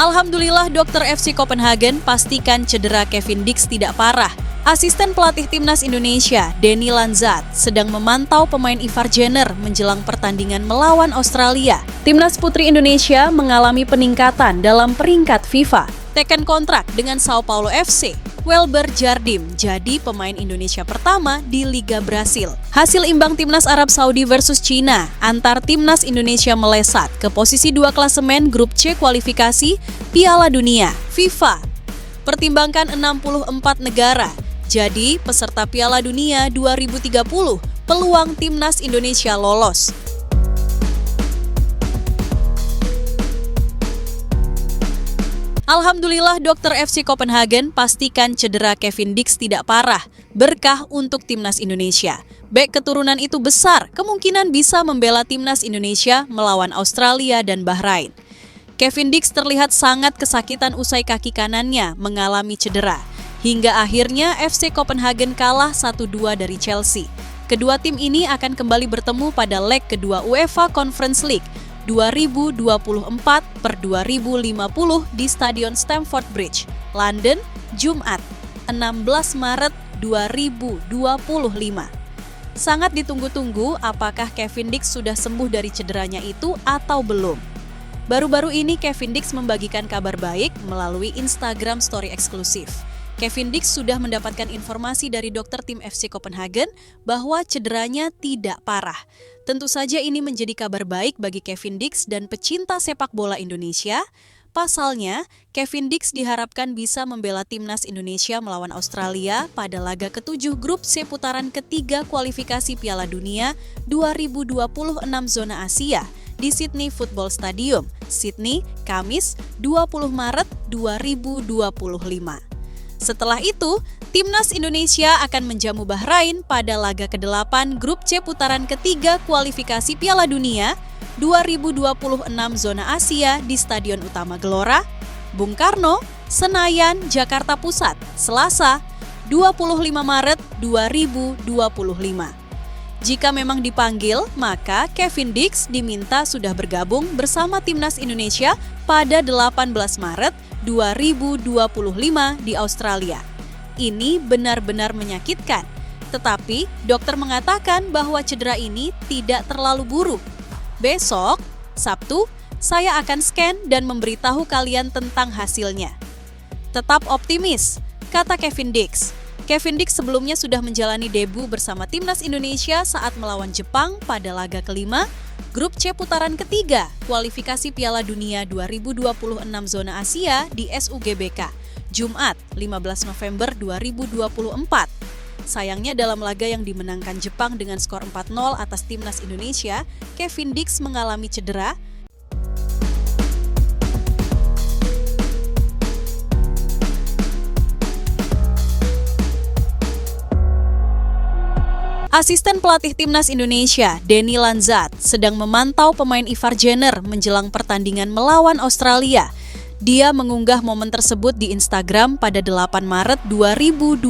Alhamdulillah dokter FC Copenhagen pastikan cedera Kevin Dix tidak parah. Asisten pelatih timnas Indonesia, Denny Lanzat, sedang memantau pemain Ivar Jenner menjelang pertandingan melawan Australia. Timnas putri Indonesia mengalami peningkatan dalam peringkat FIFA. Teken kontrak dengan Sao Paulo FC. Welber Jardim jadi pemain Indonesia pertama di Liga Brasil. Hasil imbang timnas Arab Saudi versus Cina antar timnas Indonesia melesat ke posisi 2 klasemen grup C kualifikasi Piala Dunia FIFA. Pertimbangkan 64 negara. Jadi peserta Piala Dunia 2030 peluang timnas Indonesia lolos. Alhamdulillah dokter FC Copenhagen pastikan cedera Kevin Dix tidak parah, berkah untuk timnas Indonesia. Bek keturunan itu besar, kemungkinan bisa membela timnas Indonesia melawan Australia dan Bahrain. Kevin Dix terlihat sangat kesakitan usai kaki kanannya mengalami cedera. Hingga akhirnya FC Copenhagen kalah 1-2 dari Chelsea. Kedua tim ini akan kembali bertemu pada leg kedua UEFA Conference League 2024/2050 di Stadion Stamford Bridge, London, Jumat, 16 Maret 2025. Sangat ditunggu-tunggu apakah Kevin Dix sudah sembuh dari cederanya itu atau belum. Baru-baru ini Kevin Dix membagikan kabar baik melalui Instagram story eksklusif. Kevin Dix sudah mendapatkan informasi dari dokter tim FC Copenhagen bahwa cederanya tidak parah. Tentu saja ini menjadi kabar baik bagi Kevin Dix dan pecinta sepak bola Indonesia. Pasalnya, Kevin Dix diharapkan bisa membela timnas Indonesia melawan Australia pada laga ke-7 grup C putaran ketiga kualifikasi Piala Dunia 2026 zona Asia di Sydney Football Stadium, Sydney, Kamis 20 Maret 2025. Setelah itu, timnas Indonesia akan menjamu Bahrain pada laga ke-8 grup C putaran ketiga kualifikasi Piala Dunia 2026 zona Asia di Stadion Utama Gelora, Bung Karno, Senayan, Jakarta Pusat, Selasa, 25 Maret 2025. Jika memang dipanggil, maka Kevin Dix diminta sudah bergabung bersama timnas Indonesia pada 18 Maret 2025 di Australia. Ini benar-benar menyakitkan, tetapi dokter mengatakan bahwa cedera ini tidak terlalu buruk. Besok, Sabtu, saya akan scan dan memberitahu kalian tentang hasilnya. Tetap optimis, kata Kevin Dix. Kevin Dix sebelumnya sudah menjalani debu bersama timnas Indonesia saat melawan Jepang pada laga kelima, grup C putaran ketiga, kualifikasi Piala Dunia 2026 zona Asia di SUGBK, Jumat 15 November 2024. Sayangnya dalam laga yang dimenangkan Jepang dengan skor 4-0 atas timnas Indonesia, Kevin Dix mengalami cedera. Asisten pelatih timnas Indonesia, Denny Lanzat, sedang memantau pemain Ivar Jenner menjelang pertandingan melawan Australia. Dia mengunggah momen tersebut di Instagram pada 8 Maret 2025.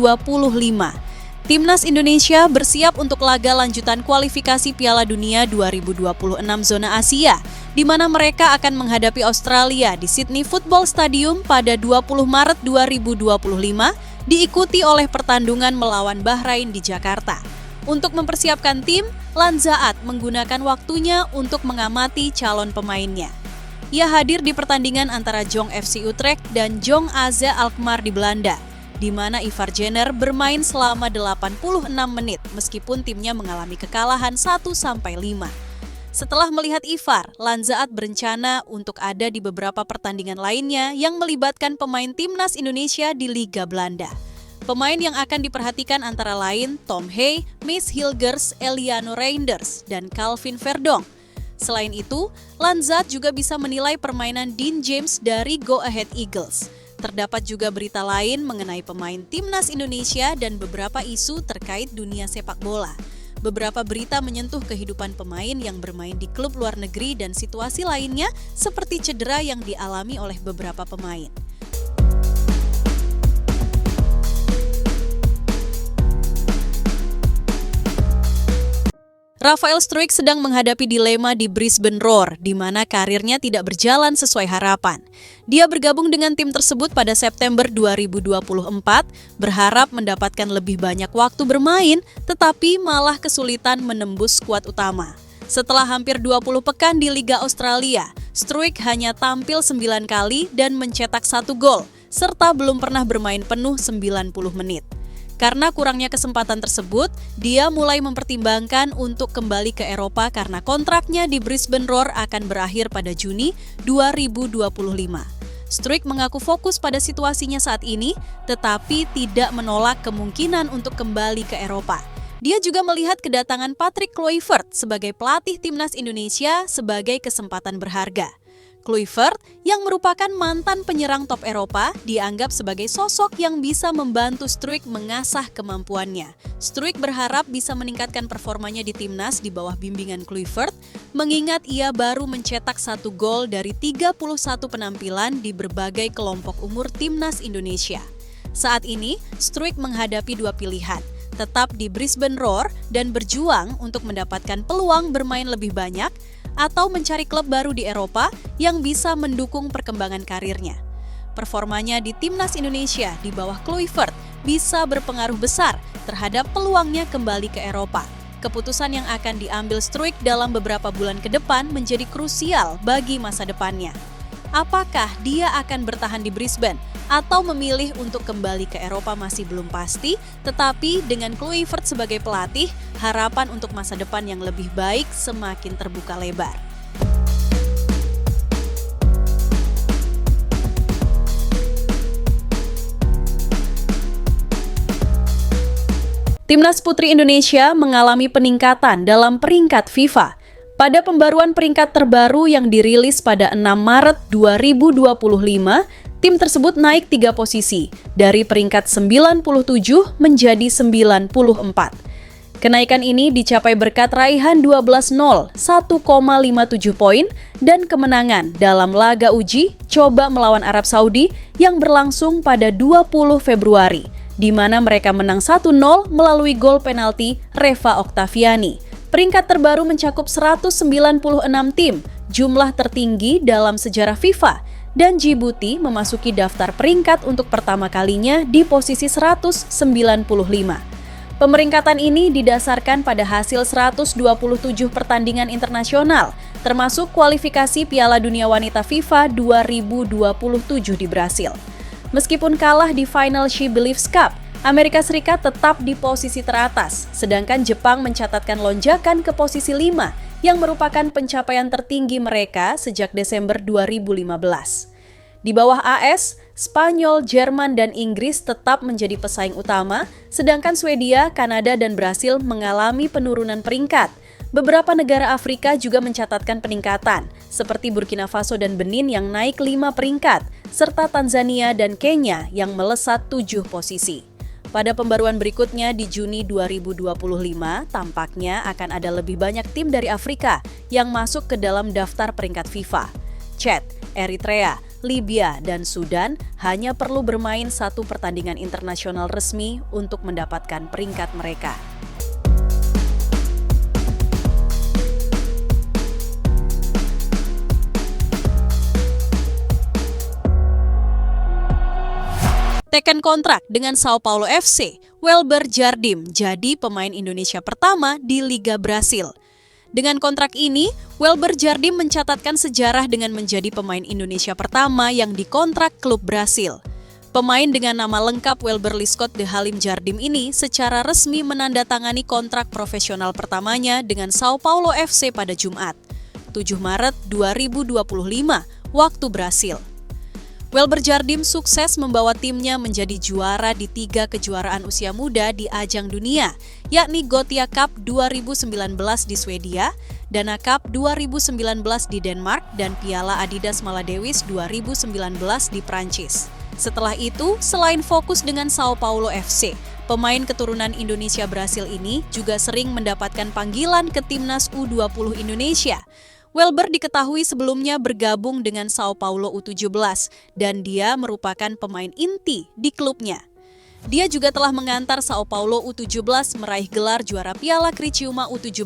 Timnas Indonesia bersiap untuk laga lanjutan kualifikasi Piala Dunia 2026 zona Asia, di mana mereka akan menghadapi Australia di Sydney Football Stadium pada 20 Maret 2025, diikuti oleh pertandingan melawan Bahrain di Jakarta. Untuk mempersiapkan tim, Lanzaat menggunakan waktunya untuk mengamati calon pemainnya. Ia hadir di pertandingan antara Jong FC Utrecht dan Jong AZ Alkmaar di Belanda, di mana Ivar Jenner bermain selama 86 menit meskipun timnya mengalami kekalahan 1-5. Setelah melihat Ivar, Lanzaat berencana untuk ada di beberapa pertandingan lainnya yang melibatkan pemain timnas Indonesia di Liga Belanda. Pemain yang akan diperhatikan antara lain Tom Hey, Maes Hilgers, Eliano Reinders, dan Calvin Verdong. Selain itu, Lanzat juga bisa menilai permainan Dean James dari Go Ahead Eagles. Terdapat juga berita lain mengenai pemain timnas Indonesia dan beberapa isu terkait dunia sepak bola. Beberapa berita menyentuh kehidupan pemain yang bermain di klub luar negeri dan situasi lainnya seperti cedera yang dialami oleh beberapa pemain. Rafael Struijk sedang menghadapi dilema di Brisbane Roar, di mana karirnya tidak berjalan sesuai harapan. Dia bergabung dengan tim tersebut pada September 2024, berharap mendapatkan lebih banyak waktu bermain, tetapi malah kesulitan menembus skuad utama. Setelah hampir 20 pekan di Liga Australia, Struijk hanya tampil 9 kali dan mencetak 1 gol, serta belum pernah bermain penuh 90 menit. Karena kurangnya kesempatan tersebut, dia mulai mempertimbangkan untuk kembali ke Eropa karena kontraknya di Brisbane Roar akan berakhir pada Juni 2025. Struijk mengaku fokus pada situasinya saat ini, tetapi tidak menolak kemungkinan untuk kembali ke Eropa. Dia juga melihat kedatangan Patrick Kluivert sebagai pelatih timnas Indonesia sebagai kesempatan berharga. Kluivert, yang merupakan mantan penyerang top Eropa, dianggap sebagai sosok yang bisa membantu Struijk mengasah kemampuannya. Struijk berharap bisa meningkatkan performanya di timnas di bawah bimbingan Kluivert, mengingat ia baru mencetak 1 gol dari 31 penampilan di berbagai kelompok umur timnas Indonesia. Saat ini, Struijk menghadapi 2 pilihan, tetap di Brisbane Roar dan berjuang untuk mendapatkan peluang bermain lebih banyak, atau mencari klub baru di Eropa yang bisa mendukung perkembangan karirnya. Performanya di timnas Indonesia di bawah Kluivert bisa berpengaruh besar terhadap peluangnya kembali ke Eropa. Keputusan yang akan diambil Struijk dalam beberapa bulan ke depan menjadi krusial bagi masa depannya. Apakah dia akan bertahan di Brisbane atau memilih untuk kembali ke Eropa masih belum pasti, tetapi dengan Kluivert sebagai pelatih, harapan untuk masa depan yang lebih baik semakin terbuka lebar. Timnas Putri Indonesia mengalami peningkatan dalam peringkat FIFA. Pada pembaruan peringkat terbaru yang dirilis pada 6 Maret 2025, tim tersebut naik 3 posisi, dari peringkat 97 menjadi 94. Kenaikan ini dicapai berkat raihan 12-0, 1,57 poin, dan kemenangan dalam laga uji coba melawan Arab Saudi yang berlangsung pada 20 Februari, di mana mereka menang 1-0 melalui gol penalti Reva Oktaviani. Peringkat terbaru mencakup 196 tim, jumlah tertinggi dalam sejarah FIFA, dan Djibouti memasuki daftar peringkat untuk pertama kalinya di posisi 195. Pemeringkatan ini didasarkan pada hasil 127 pertandingan internasional, termasuk kualifikasi Piala Dunia Wanita FIFA 2027 di Brasil. Meskipun kalah di final She Believes Cup, Amerika Serikat tetap di posisi teratas, sedangkan Jepang mencatatkan lonjakan ke posisi 5 yang merupakan pencapaian tertinggi mereka sejak Desember 2015. Di bawah AS, Spanyol, Jerman, dan Inggris tetap menjadi pesaing utama, sedangkan Swedia, Kanada, dan Brasil mengalami penurunan peringkat. Beberapa negara Afrika juga mencatatkan peningkatan, seperti Burkina Faso dan Benin yang naik 5 peringkat, serta Tanzania dan Kenya yang melesat 7 posisi. Pada pembaruan berikutnya di Juni 2025, tampaknya akan ada lebih banyak tim dari Afrika yang masuk ke dalam daftar peringkat FIFA. Chad, Eritrea, Libya, dan Sudan hanya perlu bermain 1 pertandingan internasional resmi untuk mendapatkan peringkat mereka. Teken kontrak dengan Sao Paulo FC, Welber Jardim jadi pemain Indonesia pertama di Liga Brasil. Dengan kontrak ini, Welber Jardim mencatatkan sejarah dengan menjadi pemain Indonesia pertama yang dikontrak klub Brasil. Pemain dengan nama lengkap Welber Liscott de Halim Jardim ini secara resmi menandatangani kontrak profesional pertamanya dengan Sao Paulo FC pada Jumat, 7 Maret 2025, waktu Brasil. Welber Jardim sukses membawa timnya menjadi juara di 3 kejuaraan usia muda di ajang dunia, yakni Gothia Cup 2019 di Swedia, Dana Cup 2019 di Denmark, dan Piala Adidas Maladewis 2019 di Prancis. Setelah itu, selain fokus dengan Sao Paulo FC, pemain keturunan Indonesia Brasil ini juga sering mendapatkan panggilan ke timnas U20 Indonesia. Welber diketahui sebelumnya bergabung dengan Sao Paulo U17 dan dia merupakan pemain inti di klubnya. Dia juga telah mengantar Sao Paulo U17 meraih gelar juara Piala Criciúma U17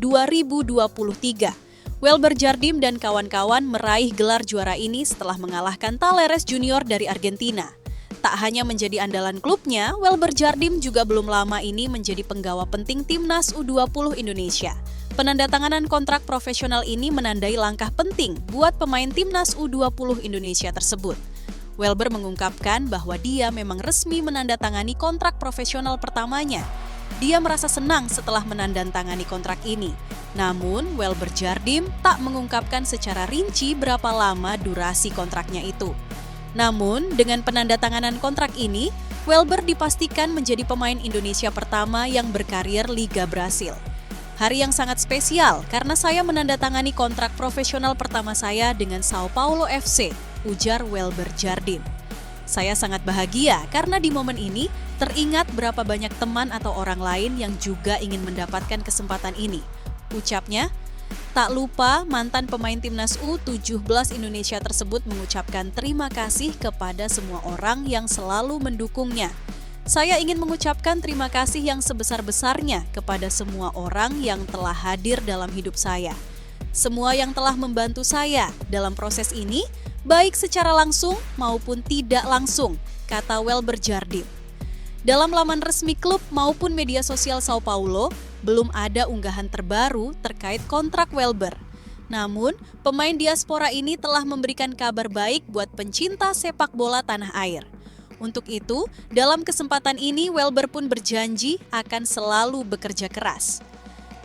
2023. Welber Jardim dan kawan-kawan meraih gelar juara ini setelah mengalahkan Talleres Junior dari Argentina. Tak hanya menjadi andalan klubnya, Welber Jardim juga belum lama ini menjadi penggawa penting Timnas U20 Indonesia. Penandatanganan kontrak profesional ini menandai langkah penting buat pemain Timnas U20 Indonesia tersebut. Welber mengungkapkan bahwa dia memang resmi menandatangani kontrak profesional pertamanya. Dia merasa senang setelah menandatangani kontrak ini. Namun, Welber Jardim tak mengungkapkan secara rinci berapa lama durasi kontraknya itu. Namun, dengan penandatanganan kontrak ini, Welber dipastikan menjadi pemain Indonesia pertama yang berkarir Liga Brasil. Hari yang sangat spesial karena saya menandatangani kontrak profesional pertama saya dengan Sao Paulo FC, ujar Welber Jardim. Saya sangat bahagia karena di momen ini teringat berapa banyak teman atau orang lain yang juga ingin mendapatkan kesempatan ini. Ucapnya, tak lupa mantan pemain Timnas U17 Indonesia tersebut mengucapkan terima kasih kepada semua orang yang selalu mendukungnya. Saya ingin mengucapkan terima kasih yang sebesar-besarnya kepada semua orang yang telah hadir dalam hidup saya. Semua yang telah membantu saya dalam proses ini, baik secara langsung maupun tidak langsung, kata Welber Jardim. Dalam laman resmi klub maupun media sosial Sao Paulo, belum ada unggahan terbaru terkait kontrak Welber. Namun, pemain diaspora ini telah memberikan kabar baik buat pencinta sepak bola tanah air. Untuk itu, dalam kesempatan ini Welber pun berjanji akan selalu bekerja keras.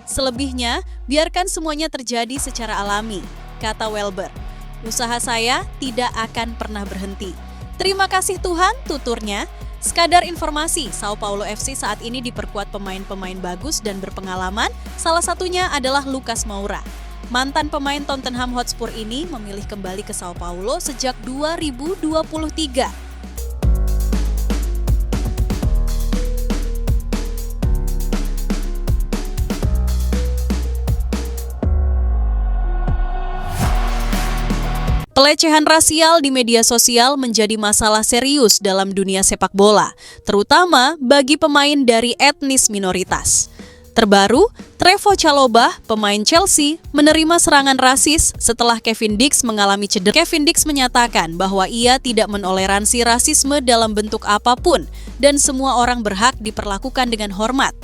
Selebihnya, biarkan semuanya terjadi secara alami, kata Welber. Usaha saya tidak akan pernah berhenti. Terima kasih Tuhan, tuturnya. Sekadar informasi, Sao Paulo FC saat ini diperkuat pemain-pemain bagus dan berpengalaman, salah satunya adalah Lucas Moura. Mantan pemain Tottenham Hotspur ini memilih kembali ke Sao Paulo sejak 2023. Pelecehan rasial di media sosial menjadi masalah serius dalam dunia sepak bola, terutama bagi pemain dari etnis minoritas. Terbaru, Trevoh Chalobah, pemain Chelsea, menerima serangan rasis setelah Kevin Dix mengalami cedera. Kevin Dix menyatakan bahwa ia tidak menoleransi rasisme dalam bentuk apapun dan semua orang berhak diperlakukan dengan hormat.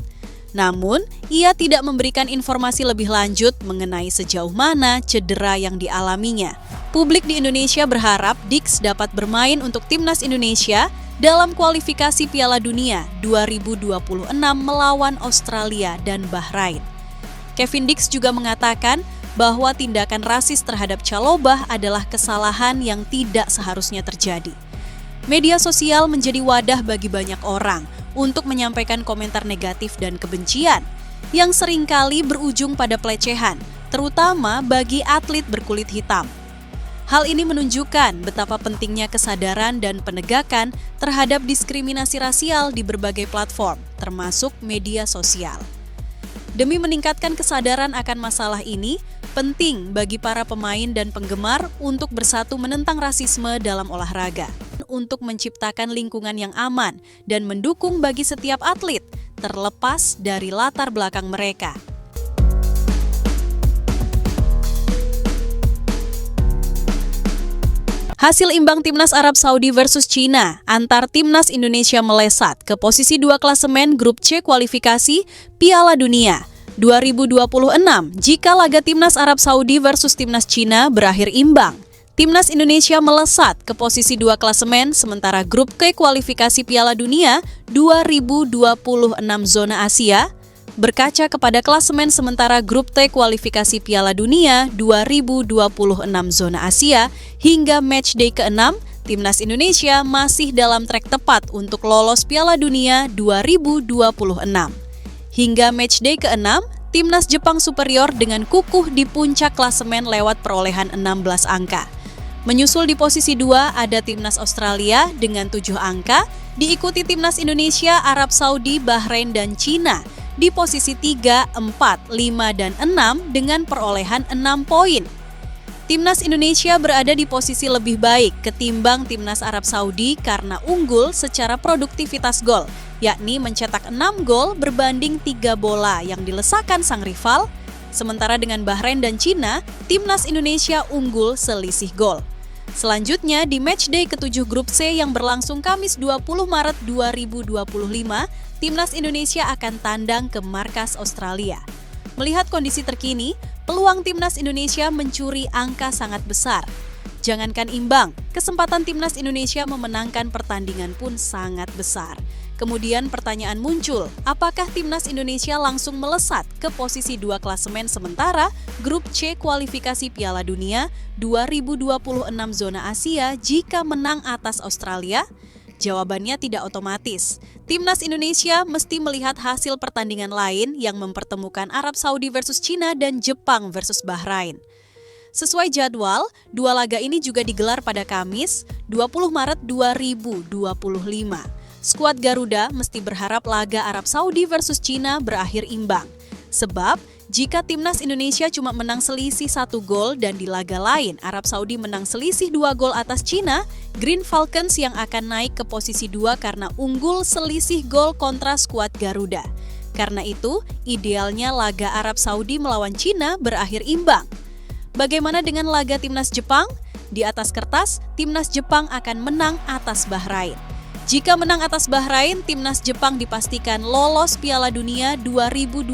Namun, ia tidak memberikan informasi lebih lanjut mengenai sejauh mana cedera yang dialaminya. Publik di Indonesia berharap Dix dapat bermain untuk Timnas Indonesia dalam kualifikasi Piala Dunia 2026 melawan Australia dan Bahrain. Kevin Dix juga mengatakan bahwa tindakan rasis terhadap Chalobah adalah kesalahan yang tidak seharusnya terjadi. Media sosial menjadi wadah bagi banyak orang untuk menyampaikan komentar negatif dan kebencian yang seringkali berujung pada pelecehan, terutama bagi atlet berkulit hitam. Hal ini menunjukkan betapa pentingnya kesadaran dan penegakan terhadap diskriminasi rasial di berbagai platform, termasuk media sosial. Demi meningkatkan kesadaran akan masalah ini, penting bagi para pemain dan penggemar untuk bersatu menentang rasisme dalam olahraga, untuk menciptakan lingkungan yang aman dan mendukung bagi setiap atlet, terlepas dari latar belakang mereka. Hasil imbang Timnas Arab Saudi versus Cina, antar Timnas Indonesia melesat ke posisi 2 klasemen grup C kualifikasi Piala Dunia 2026 jika laga Timnas Arab Saudi versus Timnas Cina berakhir imbang. Timnas Indonesia melesat ke posisi 2 klasemen sementara grup C kualifikasi Piala Dunia 2026 zona Asia berkaca kepada klasemen sementara grup T kualifikasi Piala Dunia 2026 zona Asia hingga matchday ke-6, Timnas Indonesia masih dalam trek tepat untuk lolos Piala Dunia 2026. Hingga matchday ke-6, Timnas Jepang superior dengan kukuh di puncak klasemen lewat perolehan 16 angka. Menyusul di posisi 2 ada Timnas Australia dengan 7 angka, diikuti Timnas Indonesia, Arab Saudi, Bahrain, dan Cina di posisi 3, 4, 5, dan 6 dengan perolehan 6 poin. Timnas Indonesia berada di posisi lebih baik ketimbang Timnas Arab Saudi karena unggul secara produktivitas gol, yakni mencetak 6 gol berbanding 3 bola yang dilesakan sang rival. Sementara dengan Bahrain dan Cina, Timnas Indonesia unggul selisih gol. Selanjutnya di matchday ke-7 grup C yang berlangsung Kamis 20 Maret 2025, Timnas Indonesia akan tandang ke markas Australia. Melihat kondisi terkini, peluang Timnas Indonesia mencuri angka sangat besar. Jangankan imbang, kesempatan Timnas Indonesia memenangkan pertandingan pun sangat besar. Kemudian pertanyaan muncul, apakah Timnas Indonesia langsung melesat ke posisi 2 klasemen sementara grup C kualifikasi Piala Dunia 2026 zona Asia jika menang atas Australia? Jawabannya tidak otomatis. Timnas Indonesia mesti melihat hasil pertandingan lain yang mempertemukan Arab Saudi versus Cina dan Jepang versus Bahrain. Sesuai jadwal, 2 laga ini juga digelar pada Kamis 20 Maret 2025. Skuad Garuda mesti berharap laga Arab Saudi versus Cina berakhir imbang. Sebab, jika Timnas Indonesia cuma menang selisih 1 gol dan di laga lain Arab Saudi menang selisih 2 gol atas Cina, Green Falcons yang akan naik ke posisi 2 karena unggul selisih gol kontra skuad Garuda. Karena itu, idealnya laga Arab Saudi melawan Cina berakhir imbang. Bagaimana dengan laga Timnas Jepang? Di atas kertas, Timnas Jepang akan menang atas Bahrain. Jika menang atas Bahrain, Timnas Jepang dipastikan lolos Piala Dunia 2026.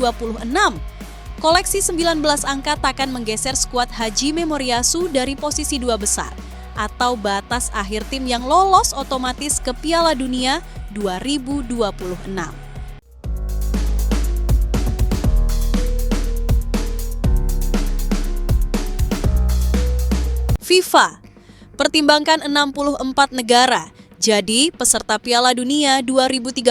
Koleksi 19 angka takkan menggeser skuad Hajime Moriyasu dari posisi 2 besar, atau batas akhir tim yang lolos otomatis ke Piala Dunia 2026. FIFA pertimbangkan 64 negara jadi peserta Piala Dunia 2030,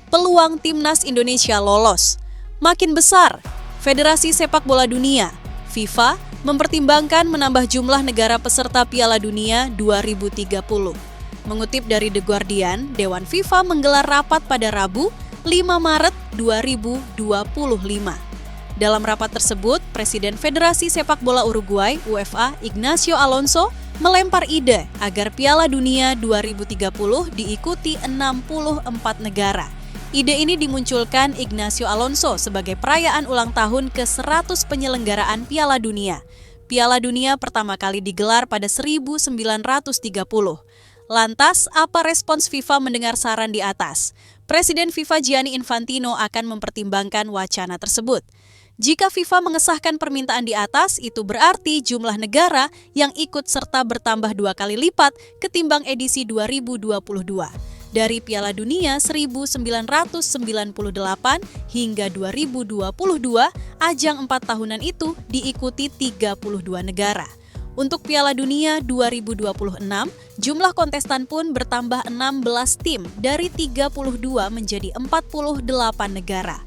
peluang Timnas Indonesia lolos. Makin besar, Federasi Sepak Bola Dunia, FIFA, mempertimbangkan menambah jumlah negara peserta Piala Dunia 2030. Mengutip dari The Guardian, Dewan FIFA menggelar rapat pada Rabu, 5 Maret 2025. Dalam rapat tersebut, Presiden Federasi Sepak Bola Uruguay, UEFA, Ignacio Alonso, melempar ide agar Piala Dunia 2030 diikuti 64 negara. Ide ini dimunculkan Ignacio Alonso sebagai perayaan ulang tahun ke-100 penyelenggaraan Piala Dunia. Piala Dunia pertama kali digelar pada 1930. Lantas, apa respons FIFA mendengar saran di atas? Presiden FIFA Gianni Infantino akan mempertimbangkan wacana tersebut. Jika FIFA mengesahkan permintaan di atas, itu berarti jumlah negara yang ikut serta bertambah 2 kali lipat ketimbang edisi 2022. Dari Piala Dunia 1998 hingga 2022, ajang 4 tahunan itu diikuti 32 negara. Untuk Piala Dunia 2026, jumlah kontestan pun bertambah 16 tim dari 32 menjadi 48 negara.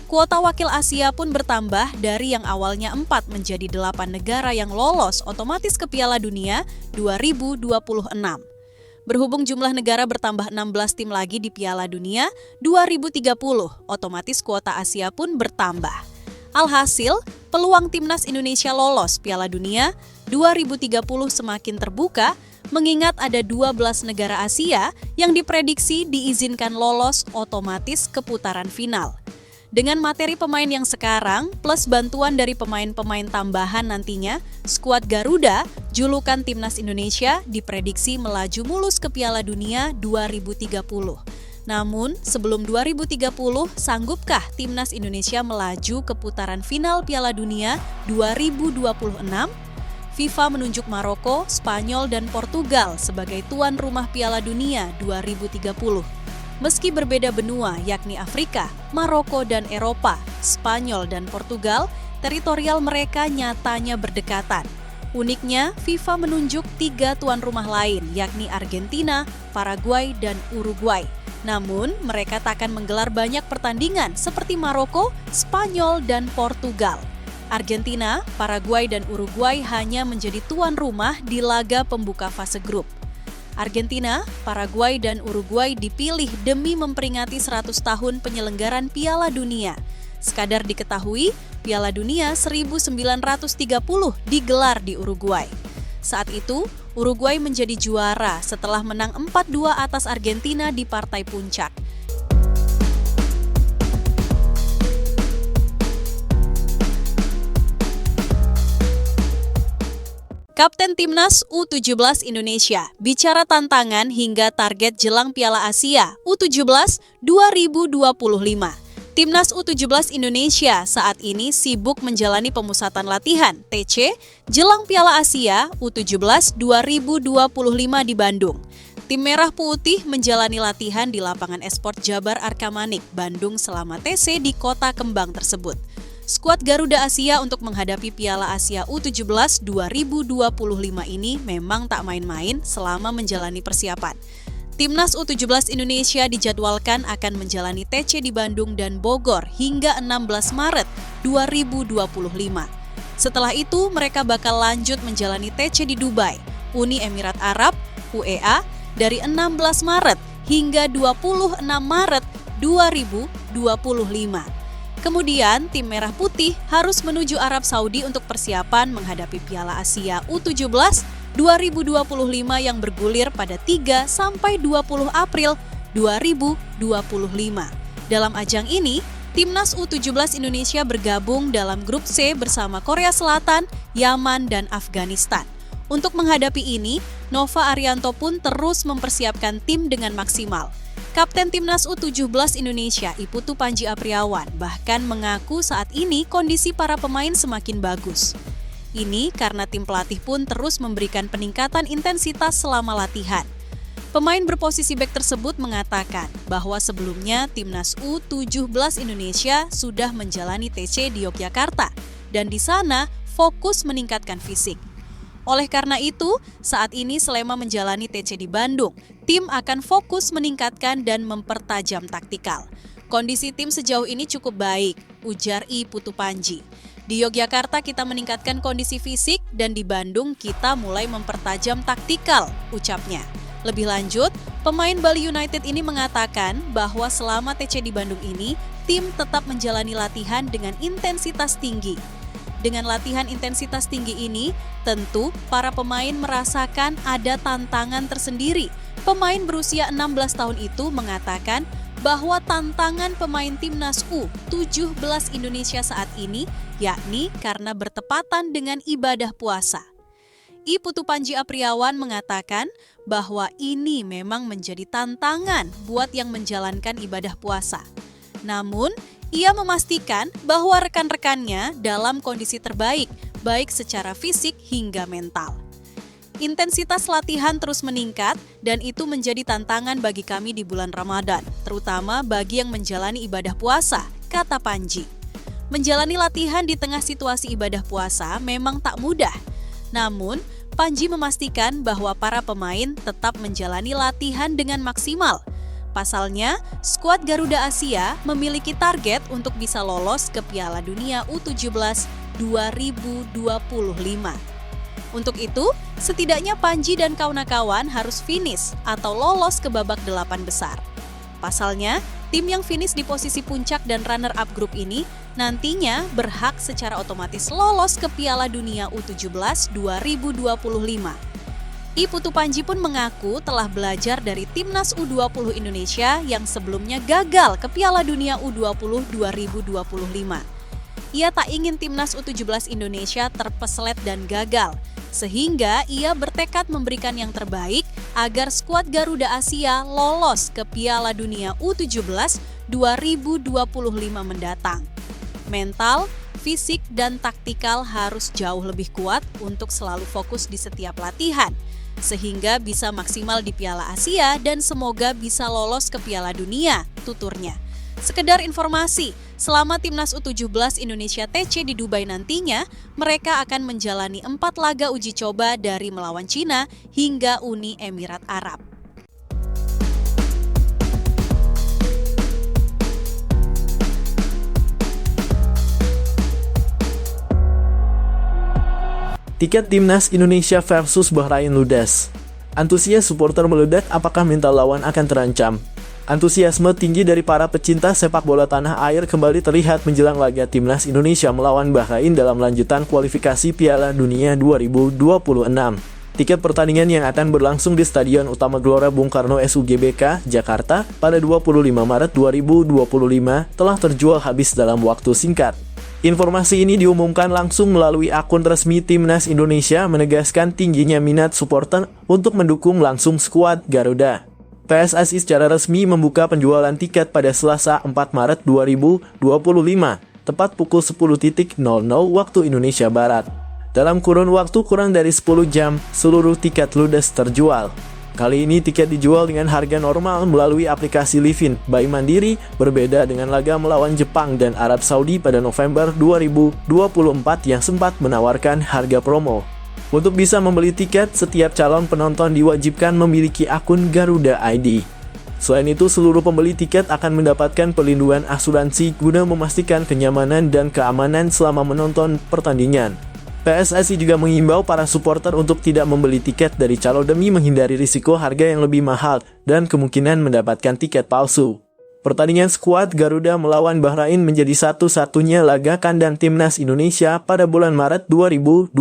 Kuota wakil Asia pun bertambah dari yang awalnya 4 menjadi 8 negara yang lolos otomatis ke Piala Dunia 2026. Berhubung jumlah negara bertambah 16 tim lagi di Piala Dunia 2030, otomatis kuota Asia pun bertambah. Alhasil, peluang Timnas Indonesia lolos Piala Dunia 2030 semakin terbuka, mengingat ada 12 negara Asia yang diprediksi diizinkan lolos otomatis ke putaran final. Dengan materi pemain yang sekarang, plus bantuan dari pemain-pemain tambahan nantinya, skuad Garuda, julukan Timnas Indonesia, diprediksi melaju mulus ke Piala Dunia 2030. Namun, sebelum 2030, sanggupkah Timnas Indonesia melaju ke putaran final Piala Dunia 2026? FIFA menunjuk Maroko, Spanyol, dan Portugal sebagai tuan rumah Piala Dunia 2030. Meski berbeda benua yakni Afrika, Maroko dan Eropa, Spanyol dan Portugal, teritorial mereka nyatanya berdekatan. Uniknya, FIFA menunjuk 3 tuan rumah lain yakni Argentina, Paraguay, dan Uruguay. Namun, mereka takkan menggelar banyak pertandingan seperti Maroko, Spanyol, dan Portugal. Argentina, Paraguay, dan Uruguay hanya menjadi tuan rumah di laga pembuka fase grup. Argentina, Paraguay, dan Uruguay dipilih demi memperingati 100 tahun penyelenggaran Piala Dunia. Sekadar diketahui, Piala Dunia 1930 digelar di Uruguay. Saat itu, Uruguay menjadi juara setelah menang 4-2 atas Argentina di partai puncak. Kapten Timnas U17 Indonesia bicara tantangan hingga target jelang Piala Asia U17 2025. Timnas U17 Indonesia saat ini sibuk menjalani pemusatan latihan (TC) jelang Piala Asia U17 2025 di Bandung. Tim Merah Putih menjalani latihan di lapangan Esport Jabar Arkamanik, Bandung selama TC di Kota Kembang tersebut. Skuad Garuda Asia untuk menghadapi Piala Asia U17 2025 ini memang tak main-main selama menjalani persiapan. Timnas U17 Indonesia dijadwalkan akan menjalani TC di Bandung dan Bogor hingga 16 Maret 2025. Setelah itu, mereka bakal lanjut menjalani TC di Dubai, Uni Emirat Arab, UEA, dari 16 Maret hingga 26 Maret 2025. Kemudian, tim Merah Putih harus menuju Arab Saudi untuk persiapan menghadapi Piala Asia U17 2025 yang bergulir pada 3 sampai 20 April 2025. Dalam ajang ini, Timnas U17 Indonesia bergabung dalam grup C bersama Korea Selatan, Yaman, dan Afghanistan. Untuk menghadapi ini, Nova Arianto pun terus mempersiapkan tim dengan maksimal. Kapten Timnas U17 Indonesia, Iputu Panji Apriawan, bahkan mengaku saat ini kondisi para pemain semakin bagus. Ini karena tim pelatih pun terus memberikan peningkatan intensitas selama latihan. Pemain berposisi bek tersebut mengatakan bahwa sebelumnya Timnas U17 Indonesia sudah menjalani TC di Yogyakarta dan di sana fokus meningkatkan fisik. Oleh karena itu, saat ini selama menjalani TC di Bandung, tim akan fokus meningkatkan dan mempertajam taktikal. Kondisi tim sejauh ini cukup baik, ujar Iputu Panji. Di Yogyakarta kita meningkatkan kondisi fisik dan di Bandung kita mulai mempertajam taktikal, ucapnya. Lebih lanjut, pemain Bali United ini mengatakan bahwa selama TC di Bandung ini, tim tetap menjalani latihan dengan intensitas tinggi. Dengan latihan intensitas tinggi ini, tentu para pemain merasakan ada tantangan tersendiri. Pemain berusia 16 tahun itu mengatakan bahwa tantangan pemain Timnas U17 Indonesia saat ini yakni karena bertepatan dengan ibadah puasa. Iputu Panji Apriawan mengatakan bahwa ini memang menjadi tantangan buat yang menjalankan ibadah puasa. Namun, ia memastikan bahwa rekan-rekannya dalam kondisi terbaik, baik secara fisik hingga mental. Intensitas latihan terus meningkat dan itu menjadi tantangan bagi kami di bulan Ramadan, terutama bagi yang menjalani ibadah puasa, kata Panji. Menjalani latihan di tengah situasi ibadah puasa memang tak mudah. Namun, Panji memastikan bahwa para pemain tetap menjalani latihan dengan maksimal. Pasalnya, skuad Garuda Asia memiliki target untuk bisa lolos ke Piala Dunia U17 2025. Untuk itu, setidaknya Panji dan kawan-kawan harus finish atau lolos ke babak 8 besar. Pasalnya, tim yang finish di posisi puncak dan runner-up grup ini nantinya berhak secara otomatis lolos ke Piala Dunia U17 2025. Iputu Panji pun mengaku telah belajar dari Timnas U20 Indonesia yang sebelumnya gagal ke Piala Dunia U20 2025. Ia tak ingin Timnas U17 Indonesia terpeslet dan gagal, sehingga ia bertekad memberikan yang terbaik agar skuad Garuda Asia lolos ke Piala Dunia U17 2025 mendatang. Mental, fisik, dan taktikal harus jauh lebih kuat untuk selalu fokus di setiap latihan, sehingga bisa maksimal di Piala Asia dan semoga bisa lolos ke Piala Dunia, tuturnya. Sekedar informasi, selama Timnas U17 Indonesia TC di Dubai nantinya, mereka akan menjalani 4 laga uji coba dari melawan Cina hingga Uni Emirat Arab. Tiket Timnas Indonesia versus Bahrain ludes. Antusias supporter meledak, apakah mental lawan akan terancam? Antusiasme tinggi dari para pecinta sepak bola tanah air kembali terlihat menjelang laga timnas Indonesia melawan Bahrain dalam lanjutan kualifikasi Piala Dunia 2026. Tiket pertandingan yang akan berlangsung di Stadion Utama Gelora Bung Karno SUGBK, Jakarta pada 25 Maret 2025 telah terjual habis dalam waktu singkat. Informasi ini diumumkan langsung melalui akun resmi Timnas Indonesia menegaskan tingginya minat supporter untuk mendukung langsung skuad Garuda. PSSI secara resmi membuka penjualan tiket pada Selasa 4 Maret 2025, tepat pukul 10.00 waktu Indonesia Barat. Dalam kurun waktu kurang dari 10 jam, seluruh tiket ludes terjual. Kali ini tiket dijual dengan harga normal melalui aplikasi Livin by Mandiri, berbeda dengan laga melawan Jepang dan Arab Saudi pada November 2024 yang sempat menawarkan harga promo. Untuk bisa membeli tiket, setiap calon penonton diwajibkan memiliki akun Garuda ID. Selain itu, seluruh pembeli tiket akan mendapatkan perlindungan asuransi guna memastikan kenyamanan dan keamanan selama menonton pertandingan. PSSI juga mengimbau para supporter untuk tidak membeli tiket dari calo demi menghindari risiko harga yang lebih mahal dan kemungkinan mendapatkan tiket palsu. Pertandingan skuad Garuda melawan Bahrain menjadi satu-satunya laga kandang timnas Indonesia pada bulan Maret 2025.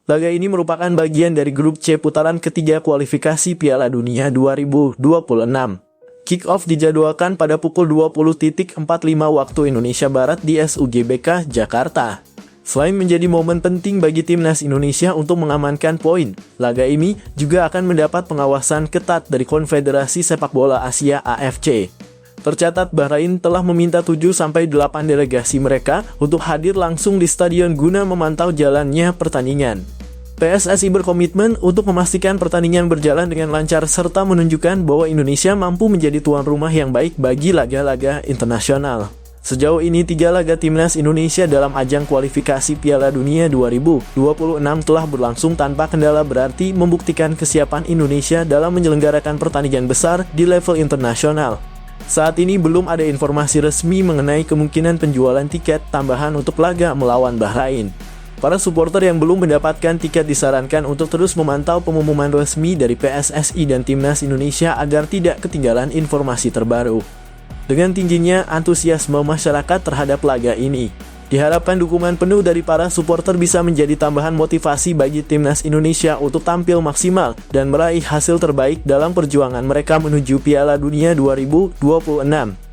Laga ini merupakan bagian dari grup C putaran ketiga kualifikasi Piala Dunia 2026. Kick-off dijadwalkan pada pukul 20.45 waktu Indonesia Barat di SUGBK, Jakarta. Selain menjadi momen penting bagi timnas Indonesia untuk mengamankan poin, laga ini juga akan mendapat pengawasan ketat dari Konfederasi Sepak Bola Asia AFC. Tercatat Bahrain telah meminta 7-8 delegasi mereka untuk hadir langsung di stadion guna memantau jalannya pertandingan. PSSI berkomitmen untuk memastikan pertandingan berjalan dengan lancar serta menunjukkan bahwa Indonesia mampu menjadi tuan rumah yang baik bagi laga-laga internasional. Sejauh ini 3 laga timnas Indonesia dalam ajang kualifikasi Piala Dunia 2026 telah berlangsung tanpa kendala, berarti membuktikan kesiapan Indonesia dalam menyelenggarakan pertandingan besar di level internasional. Saat ini belum ada informasi resmi mengenai kemungkinan penjualan tiket tambahan untuk laga melawan Bahrain. Para supporter yang belum mendapatkan tiket disarankan untuk terus memantau pengumuman resmi dari PSSI dan Timnas Indonesia agar tidak ketinggalan informasi terbaru. Dengan tingginya antusiasme masyarakat terhadap laga ini, diharapkan dukungan penuh dari para supporter bisa menjadi tambahan motivasi bagi Timnas Indonesia untuk tampil maksimal dan meraih hasil terbaik dalam perjuangan mereka menuju Piala Dunia 2026.